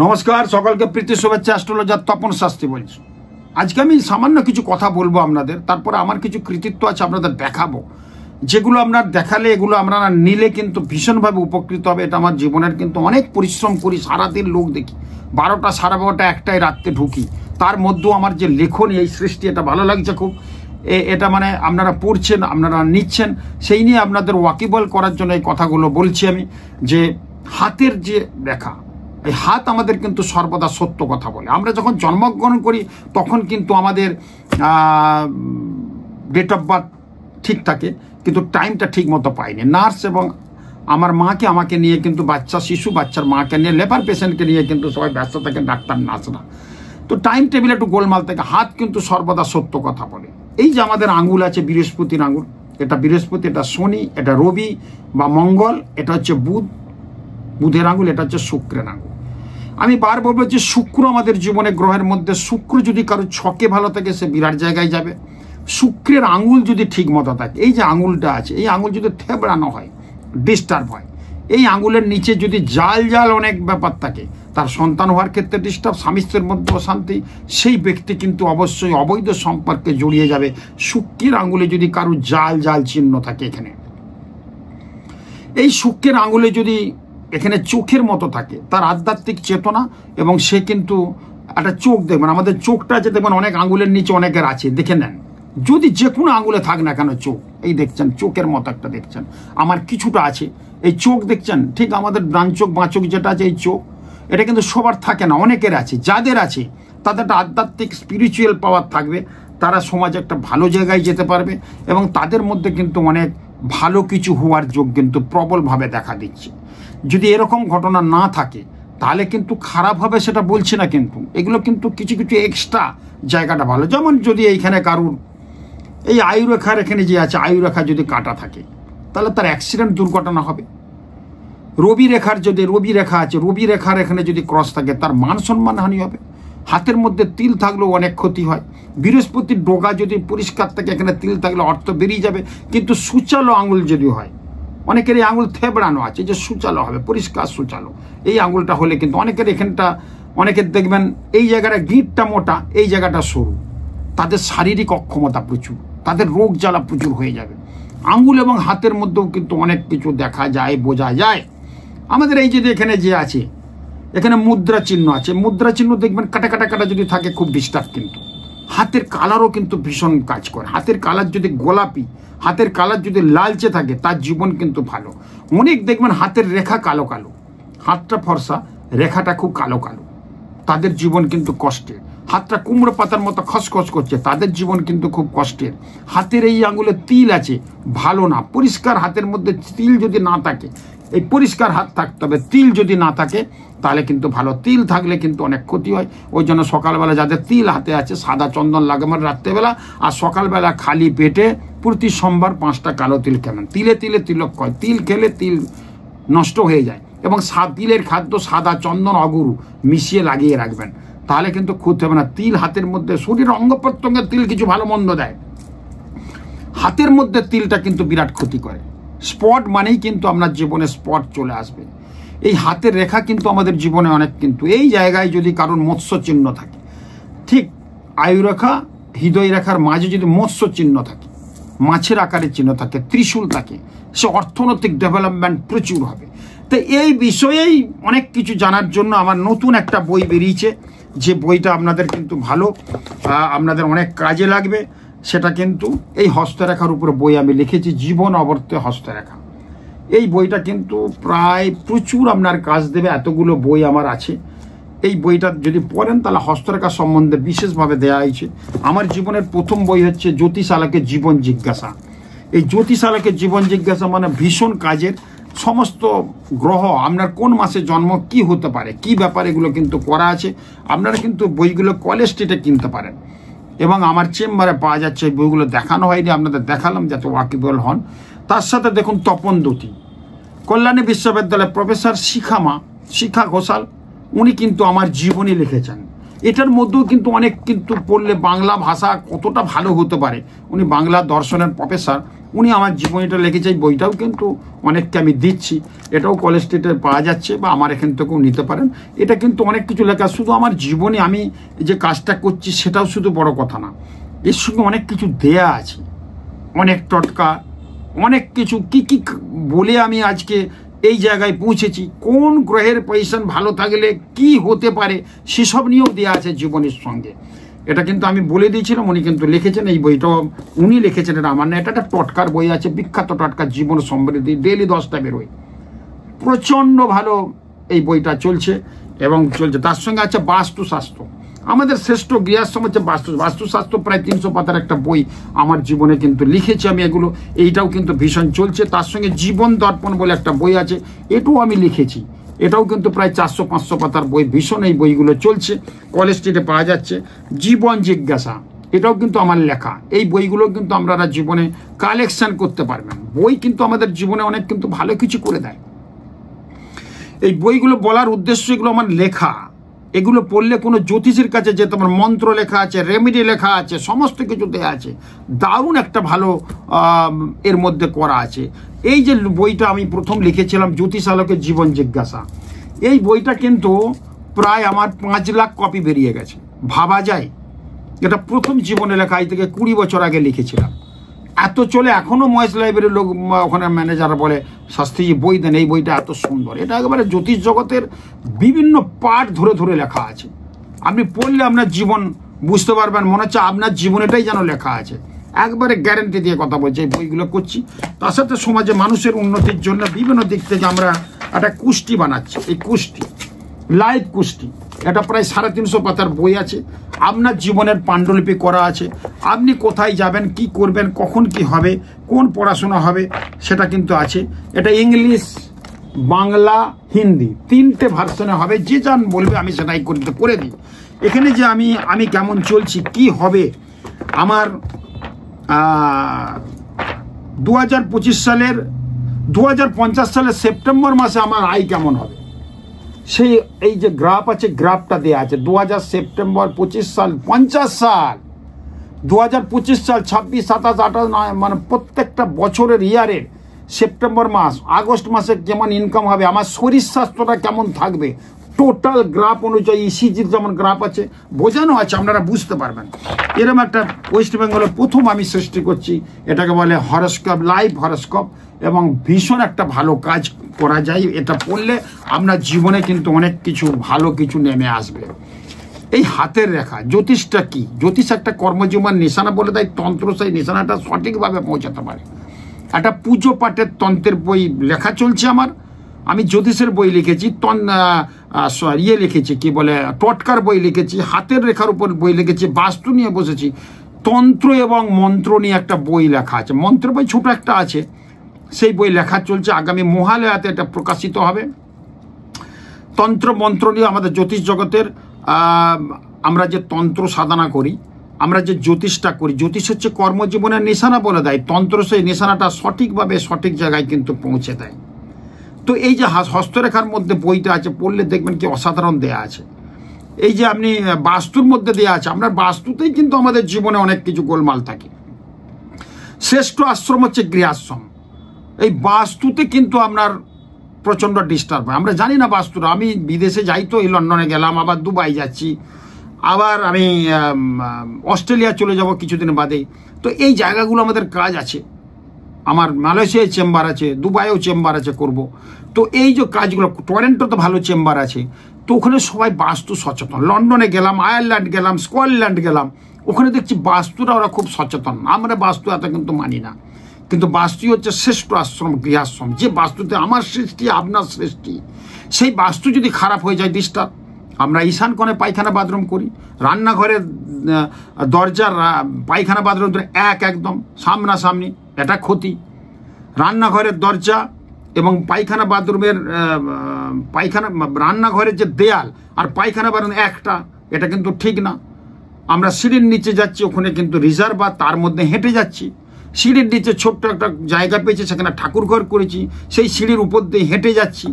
নমস্কার, সকলকে প্রীতি শুভেচ্ছা। অ্যাস্ট্রোলজার তপন শাস্ত্রী বলছি। আজকে আমি সামান্য কিছু কথা বলবো আপনাদের, তারপরে আমার কিছু কৃতিত্ব আছে আপনাদের দেখাবো, যেগুলো আপনার দেখালে এগুলো আপনারা নিলে কিন্তু ভীষণভাবে উপকৃত হবে। এটা আমার জীবনের কিন্তু অনেক পরিশ্রম করি, সারাদিন লোক দেখি, 12টা, 12:30, 1টায় রাত্রে ঢুকি, তার মধ্যেও আমার যে লেখনী এই সৃষ্টি, এটা ভালো লাগছে খুব। এটা মানে আপনারা পড়ছেন, আপনারা নিচ্ছেন, সেই নিয়ে আপনাদের ওয়াকিবল করার জন্য এই কথাগুলো বলছি আমি। যে হাতের যে রেখা, এই হাত আমাদের কিন্তু সর্বদা সত্য কথা বলে। আমরা যখন জন্মগ্রহণ করি তখন কিন্তু আমাদের ডেট অফ বার্থ ঠিক থাকে, কিন্তু টাইমটা ঠিক মতো পাইনি। নার্স এবং আমার মাকে, আমাকে নিয়ে কিন্তু বাচ্চার মাকে নিয়ে, লেবার পেশেন্টকে নিয়ে কিন্তু সবাই ব্যস্ত থাকেন, ডাক্তার নার্সরা। তো টাইম টেবিল একটু গোলমাল থাকে। হাত কিন্তু সর্বদা সত্য কথা বলে। এই যে আমাদের আঙুল আছে, বৃহস্পতির আঙুল, এটা বৃহস্পতি, এটা শনি, এটা রবি বা মঙ্গল, এটা হচ্ছে বুধের আঙুল, এটা হচ্ছে শুক্রের আঙুল। আমি বার বলবো যে শুক্র আমাদের জীবনে গ্রহের মধ্যে, শুক্র যদি কারো ছকে ভালো থাকে সে বিরাট জায়গায় যাবে। শুক্রের আঙুল যদি ঠিক মতো থাকে, এই যে আঙুলটা আছে, এই আঙুল যদি থেবড়ানো হয়, ডিস্টার্ব হয়, এই আঙুলের নিচে যদি জাল অনেক ব্যাপার থাকে, তার সন্তান হওয়ার ক্ষেত্রে ডিস্টার্ব, স্বামী স্ত্রীর মধ্যে অশান্তি, সেই ব্যক্তি কিন্তু অবশ্যই অবৈধ সম্পর্কে জড়িয়ে যাবে। শুক্রের আঙুলে যদি কারো জাল চিহ্ন থাকে, এখানে এই শুক্রের আঙুলে যদি এখানে চোখের মতো থাকে, তার আধ্যাত্মিক চেতনা, এবং সে কিন্তু একটা চোখ দেখবেন, আমাদের চোখটা আছে দেখবেন অনেক আঙুলের নিচে অনেকের আছে, দেখে নেন। যদি যে কোনো আঙুলে থাক না কেন চোখ, এই দেখছেন চোখের মতো একটা দেখছেন, আমার কিছুটা আছে, এই চোখ দেখছেন, ঠিক আমাদের ডান চোখ বাঁ চোখ যেটা আছে, এই চোখ, এটা কিন্তু সবার থাকে না, অনেকের আছে। যাদের আছে তাদের একটা আধ্যাত্মিক স্পিরিচুয়াল পাওয়ার থাকবে, তারা সমাজে একটা ভালো জায়গায় যেতে পারবে, এবং তাদের মধ্যে কিন্তু অনেক ভালো কিছু হওয়ার যোগ কিন্তু প্রবলভাবে দেখা দিচ্ছে। যদি এরকম ঘটনা না থাকে তাহলে কিন্তু খারাপ হবে সেটা বলছি না, কিন্তু এগুলো কিন্তু কিছু এক্সট্রা জায়গাটা ভালো। যেমন যদি এইখানে কারুর এই আয়ুরেখার এখানে যে আছে, আয়ুরেখা যদি কাটা থাকে তাহলে তার অ্যাক্সিডেন্ট, দুর্ঘটনা হবে। রবি রেখার যদি রবি রেখা আছে, রবি রেখার এখানে যদি ক্রস থাকে, তার মান সম্মান হানি হবে। হাতের মধ্যে তিল থাকলেও অনেক ক্ষতি হয়। বৃহস্পতির ডোগা যদি পরিষ্কার থাকে, এখানে তিল থাকলে অর্থ বেরিয়ে যাবে। কিন্তু সুচালো আঙুল যদি হয়, অনেকের এই আঙুল থেবড়ানো আছে, যে সুচালো হবে, পরিষ্কার সুচালো, এই আঙুলটা হলে কিন্তু অনেকের এখানটা, অনেকের দেখবেন এই জায়গাটা গিঁটটা মোটা, এই জায়গাটা সরু, তাদের শারীরিক অক্ষমতা প্রচুর, তাদের রোগ জ্বালা প্রচুর হয়ে যাবে। আঙুল এবং হাতের মধ্যেও কিন্তু অনেক কিছু দেখা যায়, বোঝা যায়। আমাদের এই যে এখানে যে আছে, এখানে মুদ্রা চিহ্ন আছে, মুদ্রা চিহ্ন দেখবেন কাটা যদি থাকে, খুব ডিস্টার্ব। কিন্তু হাতের কালারও কিন্তু ভীষণ কাজ করে। হাতের কালার যদি গোলাপি, হাতের কালার যদি লালচে থাকে, তার জীবন কিন্তু ভালো। অনেক দেখবেন হাতের রেখা কালো, হাতটা ফর্সা, রেখাটা খুব কালো, তাদের জীবন কিন্তু কষ্টের। হাতটা কুমড়ো পাতার মতো খসখস করছে, তাদের জীবন কিন্তু খুব কষ্টের। হাতের এই আঙুলে তিল আছে, ভালো না। পরিষ্কার হাতের মধ্যে তিল যদি না থাকে, এই পরিষ্কার হাত থাকতে হবে, তিল যদি না থাকে তাহলে কিন্তু ভালো। তিল থাকলে কিন্তু অনেক ক্ষতি হয়। ওই জন্য সকালবেলা যাদের তিল হাতে আছে, সাদা চন্দন লাগাবেন রাত্রেবেলা, আর সকালবেলা খালি পেটে প্রতি সোমবার 5টা কালো তিল খাবেন। তিলে তিলক কয়, তিল খেলে তিল নষ্ট হয়ে যায়, এবং তিলের খাদ্য সাদা চন্দন অগুরু মিশিয়ে লাগিয়ে রাখবেন, তাহলে কিন্তু ক্ষতি হবে না। তিল হাতের মধ্যে, শরীরের অঙ্গ প্রত্যঙ্গের তিল কিছু ভালো মন্দ দেয়, হাতের মধ্যে তিলটা কিন্তু বিরাট ক্ষতি করে। স্পট মানেই কিন্তু আপনার জীবনে স্পট চলে আসবে। এই হাতের রেখা কিন্তু আমাদের জীবনে অনেক, কিন্তু এই জায়গায় যদি কারোর মৎস্য চিহ্ন থাকে, ঠিক আয়ুরেখা হৃদয় রেখার মাঝে যদি মৎস্য চিহ্ন থাকে, মাছের আকারের চিহ্ন থাকে, ত্রিশূল থাকে, সে অর্থনৈতিক ডেভেলপমেন্ট প্রচুর হবে। তো এই বিষয়েই অনেক কিছু জানার জন্য আমার নতুন একটা বই বেরিয়েছে, যে বইটা আপনাদের কিন্তু ভালো, আপনাদের অনেক কাজে লাগবে। সেটা কিন্তু এই হস্তরেখার উপরে বই আমি লিখেছি, জীবন অবর্তে হস্তরেখা। এই বইটা কিন্তু প্রায় প্রচুর আপনার কাজ দেবে, এতগুলো বই আমার আছে। এই বইটা যদি পড়েন তাহলে হস্তরেখা সম্বন্ধে বিশেষভাবে দেওয়া হয়েছে। আমার জীবনের প্রথম বই হচ্ছে জ্যোতিষালাকে জীবন জিজ্ঞাসা। এই জ্যোতিষালাকে জীবন জিজ্ঞাসা মানে ভীষণ কাজের। সমস্ত গ্রহ, আপনার কোন মাসে জন্ম, কি হতে পারে, কি ব্যাপার, এগুলো কিন্তু করা আছে। আপনারা কিন্তু বইগুলো কলেজ স্ট্রিটে কিনতে পারেন, এবং আমার চেম্বারে পাওয়া যাচ্ছে। এই বইগুলো দেখানো হয়নি, আপনাদের দেখালাম যাতে ওয়াকিবল হন। তার সাথে দেখুন তপন দ্যুতি, কল্যাণী বিশ্ববিদ্যালয়ের প্রফেসর শিখা ঘোষাল, উনি কিন্তু আমার জীবনী লিখেছেন। এটার মধ্যেও কিন্তু অনেক কিন্তু পড়লে বাংলা ভাষা কতটা ভালো হতে পারে। উনি বাংলা দর্শনের প্রফেসর, উনি আমার জীবনীটা লিখেছে। এই বইটাও কিন্তু অনেককে আমি দিচ্ছি, এটাও কলেজ স্ট্রিটে পাওয়া যাচ্ছে বা আমার এখান থেকেও নিতে পারেন। এটা কিন্তু অনেক কিছু লেখা, শুধু আমার জীবনে আমি যে কাজটা করছি সেটাও শুধু বড় কথা না, এর সঙ্গে অনেক কিছু দেয়া আছে, অনেক টটকা, অনেক কিছু কি কি বলে আমি আজকে এই জায়গায় পৌঁছেছি, কোন গ্রহের পজিশন ভালো থাকলে কি হতে পারে সেসব নিয়েও দেওয়া আছে জীবনের সঙ্গে। এটা কিন্তু আমি বলে দিয়েছিলাম, উনি কিন্তু লিখেছেন। এই বইটাও উনি লিখেছেন, এটা আমার না, এটা একটা টটকার বই আছে, বিখ্যাত টটকা জীবন সমৃদ্ধি, ডেইলি 10টা বেরোয়, প্রচণ্ড ভালো এই বইটা চলছে এবং চলছে। তার সঙ্গে আছে বাস্তুশাস্ত্র, আমাদের শ্রেষ্ঠ গৃহাশ্রম হচ্ছে বাস্তুশাস্ত্র, প্রায় 300 পাতার একটা বই আমার জীবনে কিন্তু লিখেছি আমি এগুলো, এইটাও কিন্তু ভীষণ চলছে। তার সঙ্গে জীবন দর্পণ বলে একটা বই আছে, এটাও আমি লিখেছি, এটাও কিন্তু প্রায় 400-500 পাতার বই, ভীষণ এই বইগুলো চলছে, কলেজ স্ট্রিটে পাওয়া যাচ্ছে। জীবন জিজ্ঞাসা, এটাও কিন্তু আমার লেখা, এই বইগুলো কিন্তু আপনারা জীবনে কালেকশন করতে পারবেন। বই কিন্তু আমাদের জীবনে অনেক কিন্তু ভালো কিছু করে দেয়। এই বইগুলো বলার উদ্দেশ্য, এগুলো আমার লেখা, এগুলো পড়লে কোনো জ্যোতিষীর কাছে যেতে পারে, মন্ত্র লেখা আছে, রেমেডি লেখা আছে, সমস্ত কিছু দেওয়া আছে, দারুণ একটা ভালো এর মধ্যে করা আছে। এই যে বইটা আমি প্রথম লিখেছিলাম জ্যোতিষ আলোকের জীবন জিজ্ঞাসা, এই বইটা কিন্তু প্রায় আমার 5 লাখ কপি বেরিয়ে গেছে, ভাবা যায়। এটা প্রথম জীবনে লেখা, এই থেকে 20 বছর আগে লিখেছিলাম, এত চলে। এখনো মহেশ লাইব্রেরির লোক, ওখানে ম্যানেজার বলে শাস্ত্রীজি বই দেন, এই বইটা এত সুন্দর। এটা একেবারে জ্যোতিষ জগতের বিভিন্ন পার্ট ধরে ধরে লেখা আছে, আপনি পড়লে আপনার জীবন বুঝতে পারবেন, মনে হচ্ছে আপনার জীবনেটাই যেন লেখা আছে, একবারে গ্যারেন্টি দিয়ে কথা বলছি। এই বইগুলো করছি, তার সাথে সমাজে মানুষের উন্নতির জন্য বিভিন্ন দিক থেকে আমরা একটা কুষ্টি বানাচ্ছি। এই কুষ্টি, লাইভ কুষ্টি, এটা প্রায় 350 পাতার বই আছে, আপনার জীবনের পাণ্ডুলিপি করা আছে, আপনি কোথায় যাবেন, কি করবেন, কখন কি হবে, কোন পড়াশোনা হবে সেটা কিন্তু আছে। এটা ইংলিশ, বাংলা, হিন্দি 3টে ভার্সনে হবে, যে যান বলবে আমি সেটাই করে দিই। এখানে যে আমি কেমন চলছি, কি হবে আমার 2025 সালের 2050 সালের সেপ্টেম্বর মাসে আমার আয় কেমন হবে, সেই এই যে গ্রাফ আছে, গ্রাফটা দেওয়া আছে। 2000 সেপ্টেম্বর, 25 সাল, 50 সাল, 2025 সাল, 26, 27, 28, মানে প্রত্যেকটা বছরের ইয়ারের সেপ্টেম্বর মাস, আগস্ট মাসে কেমন ইনকাম হবে, আমার শরীর স্বাস্থ্যটা কেমন থাকবে, টোটাল গ্রাফ অনুযায়ী ইসিজির যেমন গ্রাফ আছে বোঝানো আছে, আপনারা বুঝতে পারবেন। এরকম একটা ওয়েস্ট বেঙ্গলের প্রথম আমি সৃষ্টি করছি, এটাকে বলে হরস্কোপ, লাইভ হরস্কোপ, এবং ভীষণ একটা ভালো কাজ করা যায়। এটা পড়লে আপনার জীবনে কিন্তু অনেক কিছু ভালো কিছু নেমে আসবে। এই হাতের রেখা, জ্যোতিষটা কি, জ্যোতিষ একটা কর্মজীবন নিশানা বলে দেয়, তন্ত্র সেই নিশানাটা সঠিকভাবে পৌঁছাতে পারে। একটা পুজো পাঠের তন্ত্রের বই লেখা চলছে আমার, আমি জ্যোতিষের বই লিখেছি, লিখেছি কি বলে টটকার বই লিখেছি, হাতের রেখার উপর বই লিখেছি, বাস্তু নিয়ে বসেছি, তন্ত্র এবং মন্ত্র নিয়ে একটা বই লেখা আছে, মন্ত্র বই ছোট একটা আছে, সেই বই লেখা চলছে। আগামী মহালয়াতে এটা প্রকাশিত হবে। তন্ত্র মন্ত্র নিয়ে আমাদের জ্যোতিষ জগতের আমরা যে তন্ত্র সাধনা করি, আমরা যে জ্যোতিষটা করি, জ্যোতিষ হচ্ছে কর্মজীবনের নিশানা বলে দেয়, তন্ত্র সেই নিশানাটা সঠিকভাবে সঠিক জায়গায় কিন্তু পৌঁছে দেয়। তো এই যে হস্তরেখার মধ্যে বইটা আছে, পড়লে দেখবেন কি অসাধারণ দেয়া আছে। এই যে আপনি বাস্তুর মধ্যে দেয়া আছে, আপনার বাস্তুতেই কিন্তু আমাদের জীবনে অনেক কিছু গোলমাল থাকে। শ্রেষ্ঠ আশ্রম হচ্ছে গৃহাশ্রম, এই বাস্তুতে কিন্তু আপনার প্রচণ্ড ডিস্টার্ব হয়। আমরা জানি না বাস্তুটা, আমি বিদেশে যাই তো, এই লন্ডনে গেলাম, আবার দুবাই যাচ্ছি, আবার আমি অস্ট্রেলিয়া চলে যাব কিছুদিন বাদে। তো এই জায়গাগুলো আমাদের কাজ আছে, আমার মালয়েশিয়ায় চেম্বার আছে, দুবাইয়েও চেম্বার আছে করব। তো এই যে কাজগুলো, টরেন্টোতে ভালো চেম্বার আছে, তো ওখানে সবাই বাস্তু সচেতন। লন্ডনে গেলাম, আয়ারল্যান্ড গেলাম, স্কটল্যান্ড গেলাম, ওখানে দেখছি বাস্তুরা ওরা খুব সচেতন। আমরা বাস্তু এত কিন্তু মানি না, কিন্তু বাস্তু হচ্ছে শ্রেষ্ঠ আশ্রম, গৃহাশ্রম, যে বাস্তুতে আমার সৃষ্টি, আপনার সৃষ্টি, সেই বাস্তু যদি খারাপ হয়ে যায়, ডিস্টার্ব। আমরা ঈশান কোণে পায়খানা বাথরুম করি, রান্নাঘরের দরজার পায়খানা বাথরুম একদম সামনাসামনি, এটা ক্ষতি। রান্নাঘরের দরজা এবং পায়খানা বাথরুমের রান্নাঘরের যে দেয়াল আর পায়খানা বাথরুম একটা, এটা কিন্তু ঠিক না। আমরা সিঁড়ির নিচে যাচ্ছি, ওখানে কিন্তু রিজার্ভ বা তার মধ্যে হেঁটে যাচ্ছি, সিঁড়ির নিচে ছোট্ট একটা জায়গা পেয়েছি, সেখানে ঠাকুর ঘর করেছি, সেই সিঁড়ির উপর দিয়ে হেঁটে যাচ্ছি।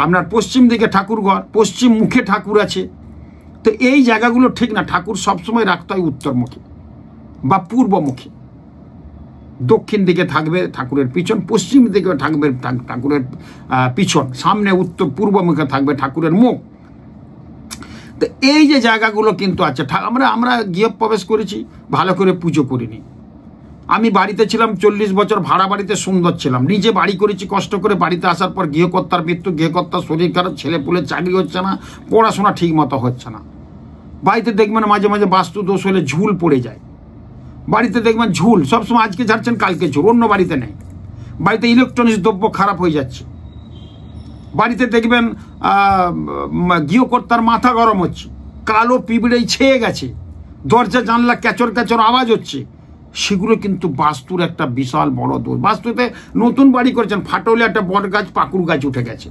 আপনার পশ্চিম দিকে ঠাকুর ঘর, পশ্চিম মুখে ঠাকুর আছে, তো এই জায়গাগুলো ঠিক না, ঠাকুর সবসময় রাখতে হয় উত্তরমুখী বা পূর্বমুখী। দক্ষিণ দিকে থাকবে ঠাকুরের পিছন, পশ্চিম দিকে থাকবে ঠাকুরের পিছন, সামনে উত্তর পূর্বমুখে থাকবে ঠাকুরের মুখ। তো এই যে জায়গাগুলো কিন্তু আছে, আমরা গৃহপ্রবেশ করেছি, ভালো করে পুজো করিনি। আমি বাড়িতে ছিলাম 40 বছর, ভাড়া বাড়িতে সুন্দর ছিলাম, নিজে বাড়ি করেছি কষ্ট করে। বাড়িতে আসার পর গৃহকর্তার মৃত্যু, গৃহকর্তার শরীর খারাপ, ছেলে পুলে চাকরি হচ্ছে না, পড়াশোনা ঠিক মতো হচ্ছে না। বাড়িতে দেখবেন মাঝে মাঝে বাস্তু দোষ হলে ঝুল পড়ে যায়। বাড়িতে দেখবেন ঝুল সবসময়, আজকে ঝাড়ছেন কালকে ঝুল, অন্য বাড়িতে নেই। বাড়িতে ইলেকট্রনিক্স দ্রব্য খারাপ হয়ে যাচ্ছে। বাড়িতে দেখবেন গৃহকর্তার মাথা গরম হচ্ছে, কালো পিঁপড়ে ছেয়ে গেছে, দরজা জানলা ক্যাচর ক্যাচর আওয়াজ হচ্ছে। সেগুলো কিন্তু বাস্তুর একটা বিশাল বড় দোষ। বাস্তুতে নতুন বাড়ি করেছেন, ফাটলে একটা বট গাছ পাকুর গাছ উঠে গেছে,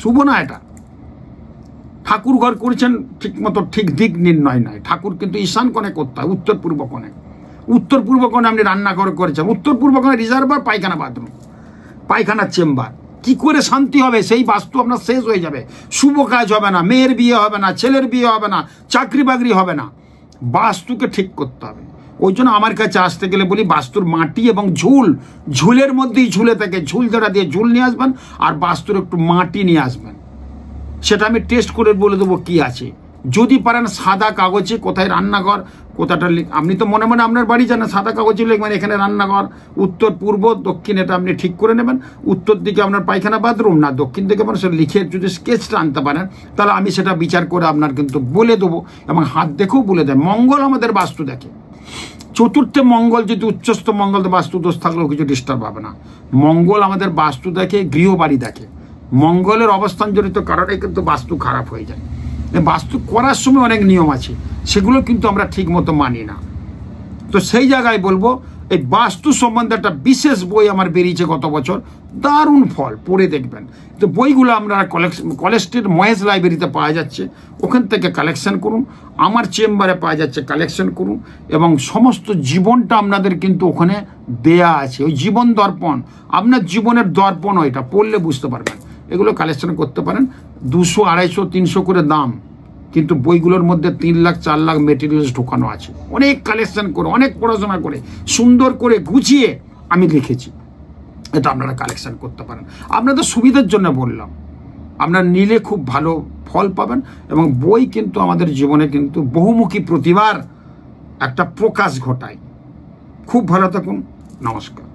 শুভ না এটা। ঠাকুর ঘর করেছেন ঠিক মতো, ঠিক দিক নির্ণয় নয়। ঠাকুর কিন্তু ঈশান কোণে করতে হয়, উত্তর পূর্ব কোণে। উত্তর পূর্ব কোণে আপনি রান্নাঘর করেছেন, উত্তর পূর্ব কোণে রিজার্ভার, পায়খানা বাথরুম, পায়খানার চেম্বার। কি করে শান্তি হবে? সেই বাস্তু আপনার শেষ হয়ে যাবে, শুভ কাজ হবে না, মেয়ের বিয়ে হবে না, ছেলের বিয়ে হবে না, চাকরি বাকরি হবে না। বাস্তুকে ঠিক করতে হবে। ওই জন্য আমার কাছে আসতে গেলে বলি বাস্তুর মাটি এবং ঝুল, ঝুলের মধ্যেই ঝুলে থেকে ঝুল যেটা দিয়ে ঝুল নিয়ে আসবেন, আর বাস্তুর একটু মাটি নিয়ে আসবেন। সেটা আমি টেস্ট করে বলে দেবো কি আছে। যদি পারেন সাদা কাগজে কোথায় রান্নাঘর, কোথাটা আপনি তো মনে মনে আপনার বাড়ি জানেন, সাদা কাগজে লিখবেন এখানে রান্নাঘর, উত্তর পূর্ব দক্ষিণ, এটা আপনি ঠিক করে নেবেন। উত্তর দিকে আপনার পায়খানা বাথরুম, না দক্ষিণ দিকে আপনার সেটা লিখে যদি স্কেচটা আনতে পারেন, তাহলে আমি সেটা বিচার করে আপনার কিন্তু বলে দেবো, এবং হাত দেখেও বলে দেয়। মঙ্গল আমাদের বাস্তু দেখে, চতুর্থে মঙ্গল যদি উচ্চস্থ মঙ্গল, বাস্তু দোষ থাকলেও কিছু ডিস্টার্ব হবে না। মঙ্গল আমাদের বাস্তু দেখে, গৃহবাড়ি দেখে। মঙ্গলের অবস্থান জড়িত কারণে কিন্তু বাস্তু খারাপ হয়ে যায়। বাস্তু করার সময় অনেক নিয়ম আছে, সেগুলো কিন্তু আমরা ঠিক মতো মানি না। তো সেই জায়গায় বলবো, এই বাস্তু সম্বন্ধে একটা বিশেষ বই আমার বেরিয়েছে গত বছর, দারুণ ফল, পড়ে দেখবেন। তো বইগুলো আপনারা কলেজটির মহেশ লাইব্রেরিতে পাওয়া যাচ্ছে, ওখান থেকে কালেকশন করুন। আমার চেম্বারে পাওয়া যাচ্ছে, কালেকশন করুন। এবং সমস্ত জীবনটা আপনাদের কিন্তু ওখানে দেয়া আছে, ওই জীবন দর্পণ, আপনার জীবনের দর্পণ, ওইটা পড়লে বুঝতে পারবেন। এগুলো কালেকশন করতে পারেন, 200, 250, 300 করে দাম, কিন্তু বইগুলোর মধ্যে 3 লাখ 4 লাখ মেটেরিয়ালস ঢোকানো আছে। অনেক কালেকশন করে, অনেক পড়াশোনা করে, সুন্দর করে গুছিয়ে আমি লিখেছি। এটা আপনারা কালেকশন করতে পারেন, আপনাদের সুবিধার জন্য বললাম। আপনারা নিলে খুব ভালো ফল পাবেন। এবং বই কিন্তু আমাদের জীবনে কিন্তু বহুমুখী প্রতিভার একটা প্রকাশ ঘটায়। খুব ভালো থাকুন, নমস্কার।